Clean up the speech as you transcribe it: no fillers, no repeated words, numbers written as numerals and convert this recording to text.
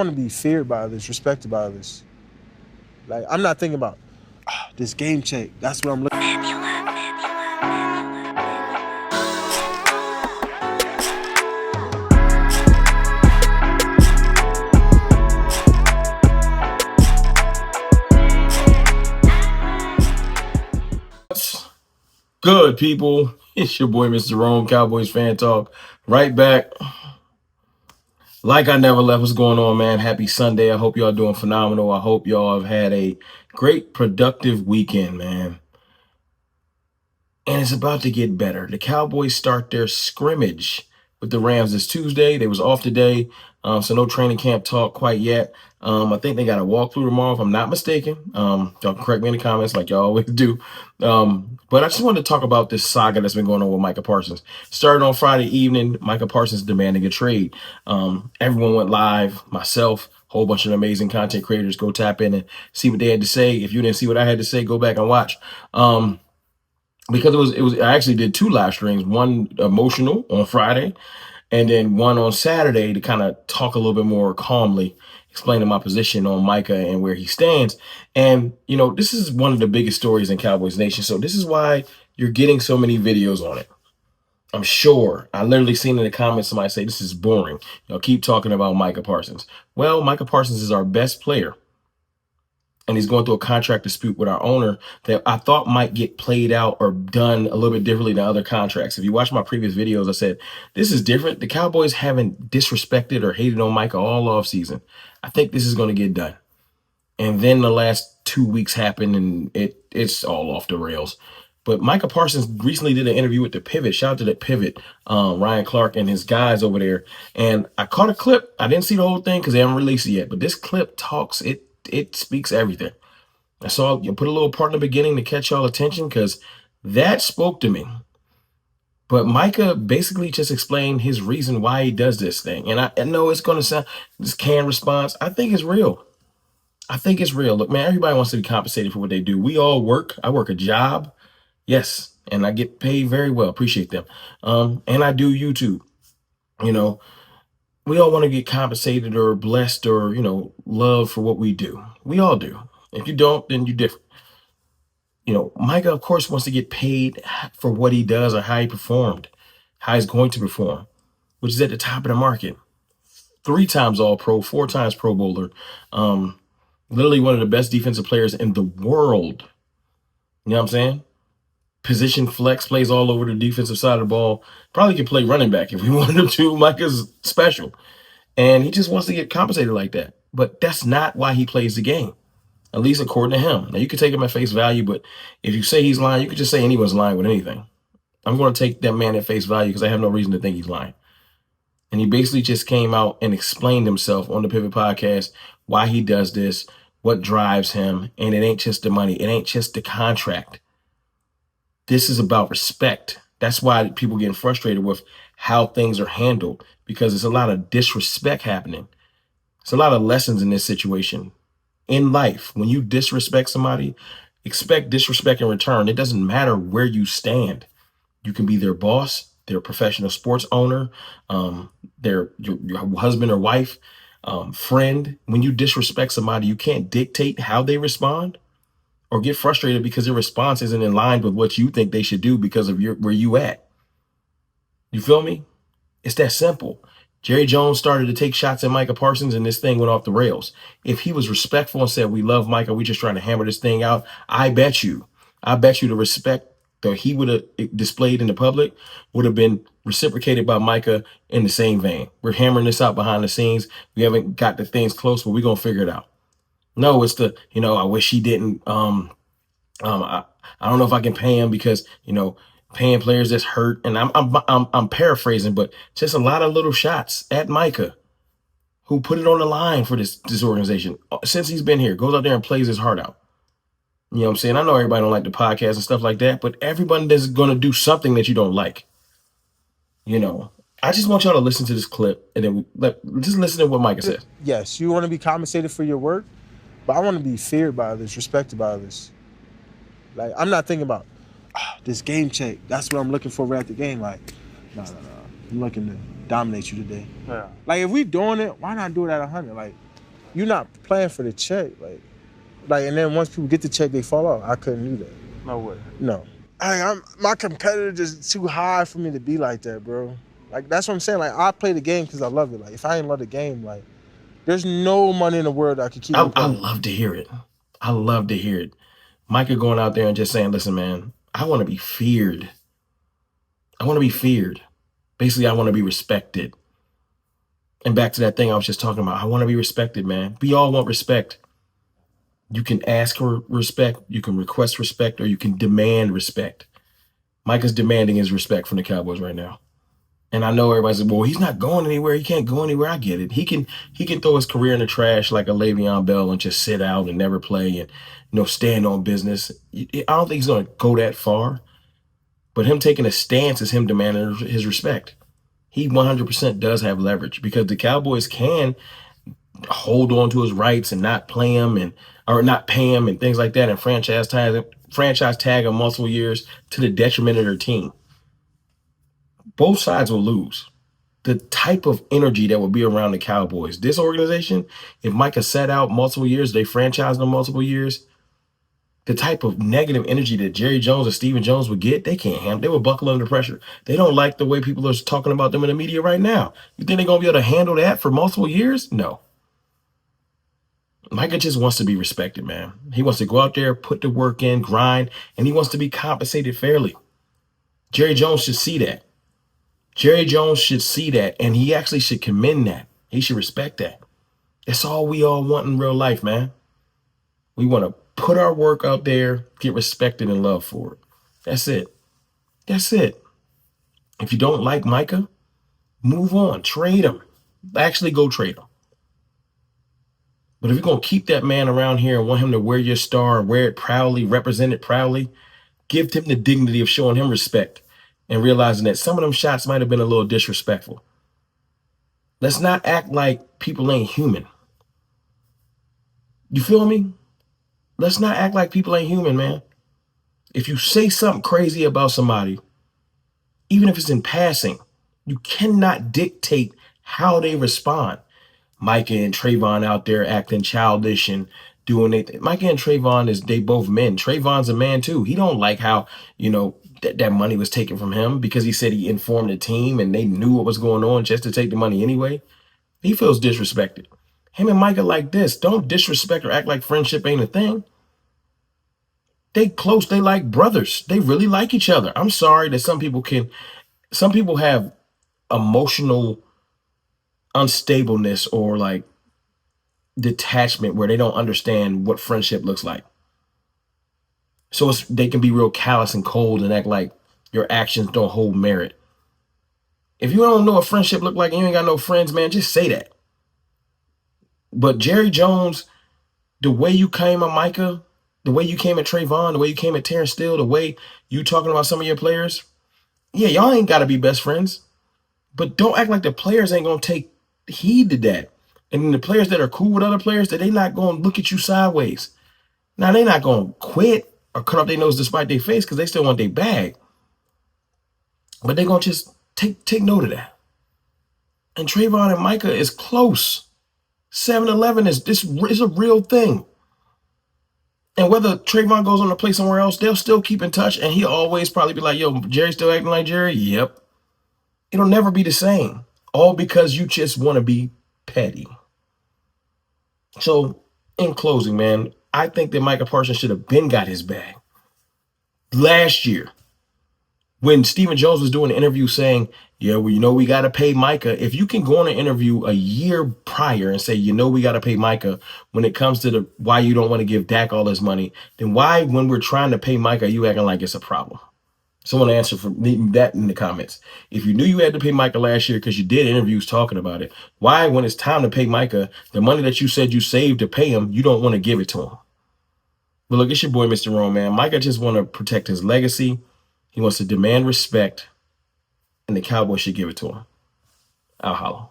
want to be feared by others, respected by others. Like, I'm not thinking about this game check. That's what I'm looking. Good people, it's your boy Mr. Rome, Cowboys fan talk, right back. Like I never left. What's going on, man? Happy Sunday. I hope y'all doing phenomenal. I hope y'all have had a great, productive weekend, man. And it's about to get better. The Cowboys start their scrimmage with the Rams this Tuesday. They was off today, so no training camp talk quite yet. I think they got a walkthrough tomorrow, if I'm not mistaken. Y'all can correct me in the comments like y'all always do. But I just wanted to talk about this saga that's been going on with Micah Parsons. Started on Friday evening, Micah Parsons demanding a trade. Everyone went live, myself, a whole bunch of amazing content creators. Go tap in and see what they had to say. If you didn't see what I had to say, go back and watch. Because I actually did 2 live streams, one emotional on Friday and then one on Saturday to kind of talk a little bit more calmly, explaining my position on Micah and where he stands. And, this is one of the biggest stories in Cowboys Nation. So this is why you're getting so many videos on it. I'm sure. I literally seen in the comments somebody say, this is boring. Y'all keep talking about Micah Parsons. Well, Micah Parsons is our best player. And he's going through a contract dispute with our owner that I thought might get played out or done a little bit differently than other contracts. If you watch my previous videos, I said, this is different. The Cowboys haven't disrespected or hated on Micah all offseason. I think this is going to get done. And then the last 2 weeks happened and it's all off the rails. But Micah Parsons recently did an interview with The Pivot. Shout out to The Pivot, Ryan Clark and his guys over there. And I caught a clip. I didn't see the whole thing because they haven't released it yet. But this clip talks, it speaks everything. I saw you put a little part in the beginning to catch y'all attention because that spoke to me. But Micah basically just explained his reason why he does this thing. And I know it's going to sound this canned response. I think it's real. I think it's real. Look, man, everybody wants to be compensated for what they do. We all work. I work a job. Yes. And I get paid very well. Appreciate them. And I do YouTube. We all want to get compensated or blessed or, loved for what we do. We all do. If you don't, then you're different. Micah, of course, wants to get paid for what he does or how he performed, how he's going to perform, which is at the top of the market. 3 times All-Pro, 4 times Pro Bowler. Literally one of the best defensive players in the world. You know what I'm saying? Position flex, plays all over the defensive side of the ball. Probably could play running back if we wanted him to. Micah's special. And he just wants to get compensated like that. But that's not why he plays the game, at least according to him. Now, you could take him at face value, but if you say he's lying, you could just say anyone's lying with anything. I'm going to take that man at face value because I have no reason to think he's lying. And he basically just came out and explained himself on the Pivot podcast, why he does this, what drives him. And it ain't just the money. It ain't just the contract. This is about respect. That's why people getting frustrated with how things are handled, because there's a lot of disrespect happening. There's a lot of lessons in this situation. In life, when you disrespect somebody, expect disrespect in return. It doesn't matter where you stand. You can be their boss, their professional sports owner, your husband or wife, friend. When you disrespect somebody, you can't dictate how they respond or get frustrated because their response isn't in line with what you think they should do because of where you at. You feel me? It's that simple. Jerry Jones started to take shots at Micah Parsons and this thing went off the rails. If he was respectful and said, we love Micah, we just trying to hammer this thing out, I bet you the respect that he would have displayed in the public would have been reciprocated by Micah in the same vein. We're hammering this out behind the scenes. We haven't got the things close, but we're going to figure it out. No, it's I wish he didn't. I don't know if I can pay him because, paying players that's hurt. And I'm paraphrasing, but just a lot of little shots at Micah, who put it on the line for this organization since he's been here, goes out there and plays his heart out. You know what I'm saying? I know everybody don't like the podcast and stuff like that, but everyone is going to do something that you don't like. I just want y'all to listen to this clip and then just listen to what Micah says. Yes, you want to be compensated for your work, but I want to be feared by others, respected by others. Like, I'm not thinking about this game check. That's what I'm looking for right at the game. Like, no. I'm looking to dominate you today. Yeah. Like, if we doing it, why not do it at 100? Like, you're not playing for the check. And then once people get the check, they fall off. I couldn't do that. No way. No. My competitor just too high for me to be like that, bro. Like that's what I'm saying. Like I play the game because I love it. Like if I ain't love the game, like there's no money in the world that could keep me I playing. love to hear it. I love to hear it. Micah going out there and just saying, listen, man, I want to be feared. I want to be feared. Basically, I want to be respected. And back to that thing I was just talking about. I want to be respected, man. We all want respect. You can ask for respect, you can request respect, or you can demand respect. Micah's demanding his respect from the Cowboys right now. And I know everybody's like, well, he's not going anywhere. He can't go anywhere. I get it. He can throw his career in the trash like a Le'Veon Bell and just sit out and never play and stand on business. I don't think he's going to go that far. But him taking a stance is him demanding his respect. He 100% does have leverage because the Cowboys can hold on to his rights and not play him or not pay him and things like that and franchise tag him multiple years to the detriment of their team. Both sides will lose. The type of energy that would be around the Cowboys, this organization, if Micah sat out multiple years, they franchised him multiple years, the type of negative energy that Jerry Jones and Stephen Jones would get, they can't handle. They would buckle under pressure. They don't like the way people are talking about them in the media right now. You think they're going to be able to handle that for multiple years? No. Micah just wants to be respected, man. He wants to go out there, put the work in, grind, and he wants to be compensated fairly. Jerry Jones should see that. Jerry Jones should see that, and he actually should commend that. He should respect that. That's all we all want in real life, man. We want to put our work out there, get respected and loved for it. That's it. That's it. If you don't like Micah, move on. Trade him. Actually, go trade him. But if you're going to keep that man around here and want him to wear your star and wear it proudly, represent it proudly, give him the dignity of showing him respect and realizing that some of them shots might have been a little disrespectful. Let's not act like people ain't human. You feel me? Let's not act like people ain't human, man. If you say something crazy about somebody, even if it's in passing, you cannot dictate how they respond. Micah and Trayvon out there acting childish and doing it. Micah and Trayvon they both men. Trayvon's a man too. He don't like how, that money was taken from him because he said he informed the team and they knew what was going on just to take the money anyway. He feels disrespected. Him and Micah like this. Don't disrespect or act like friendship ain't a thing. They close. They like brothers. They really like each other. I'm sorry that some people have emotional unstableness or like detachment where they don't understand what friendship looks like. So they can be real callous and cold and act like your actions don't hold merit. If you don't know what friendship look like and you ain't got no friends, man, just say that. But Jerry Jones, the way you came at Micah, the way you came at Trayvon, the way you came at Terrence Steele, the way you talking about some of your players, yeah, y'all ain't got to be best friends. But don't act like the players ain't going to take heed to that. And the players that are cool with other players, that they not going to look at you sideways. Now, they not going to quit or cut off their nose despite their face because they still want their bag. But they going to just take note of that. And Trayvon and Micah is close. 7-Eleven is a real thing. And whether Trayvon goes on to play somewhere else, they'll still keep in touch. And he'll always probably be like, yo, Jerry still acting like Jerry? Yep. It'll never be the same. All because you just want to be petty. So, in closing, man, I think that Micah Parsons should have got his bag. Last year, when Stephen Jones was doing an interview saying, yeah, well, we got to pay Micah. If you can go on an interview a year prior and say, we got to pay Micah when it comes to why you don't want to give Dak all this money, then why, when we're trying to pay Micah, you acting like it's a problem? Someone answer for that in the comments. If you knew you had to pay Micah last year because you did interviews talking about it, why, when it's time to pay Micah, the money that you said you saved to pay him, you don't want to give it to him? But look, it's your boy, Mr. Rome, man. Micah just want to protect his legacy. He wants to demand respect, and the Cowboys should give it to him. I'll holla.